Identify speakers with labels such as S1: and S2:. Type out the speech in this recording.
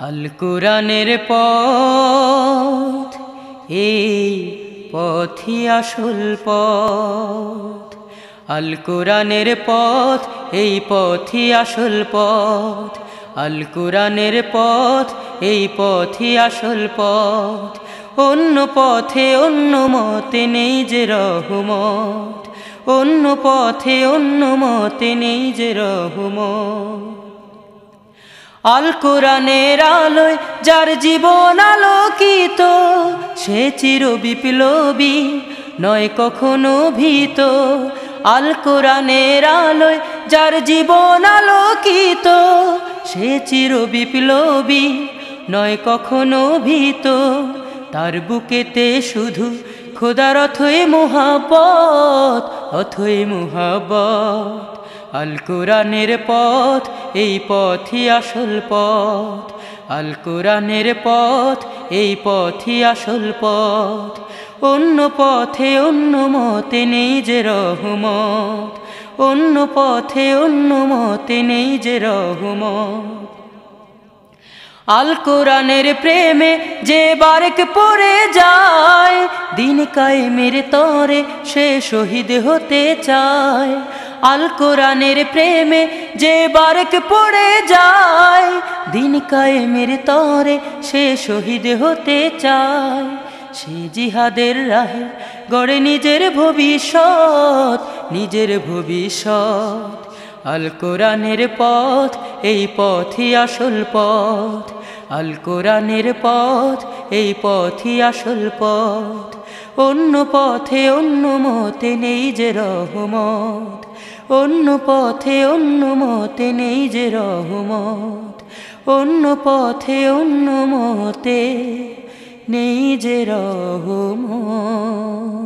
S1: আল কোরআনের পথ, এই পথই আসল পথ। আল কোরআনের পথ, এই পথই আসল পথ। আল কোরআনের পথ, এই পথই আসল পথ। অন্য পথে অন্য মতে নেই যে রহমত, অন্য পথে অন্য মতে নেই যে রহমত। আল কোরআনের আলোয় যার জীবন আলোকিত, সে চির বিপ্লবী নয় কখনো ভীত। আল কোরআনের আলোয় যার জীবন আলোকিত, সে চির বিপ্লবী নয় কখনো ভীত। তার বুকেতে শুধু খোদার অথই মুহাব্বত, অথই মুহাব্বত। আল কোরআনের পথ, এই পথই আসল পথ। আল কোরআনের পথ, এই পথই আসল পথ। অন্য পথে অন্য মতে নেই যে রহমত, অন্য পথে অন্য মতে নেই যে রহমত। আল কোরআনের প্রেমে যে বারেক পড়ে যায়, দিন কায়েমের তরে সে শহীদ হতে চায়। আল কোরআনের প্রেমে যে বারেক পড়ে যায়, দিন কায়েমের তরে সে শহীদ হতে চায়। সে জিহাদের রাহে গড়ে নিজের ভবিষ্যৎ, নিজের ভবিষ্যৎ। আল কোরআনের পথ, এই পথই আসল পথ। আল কোরআনের পথ, এই পথই আসল পথ। অন্য পথে অন্য মতে নেই যে রহমত, অন্য পথে অন্য মতে নেই যে রহমত। অন্য পথে অন্য মতে নেই যে রহমত।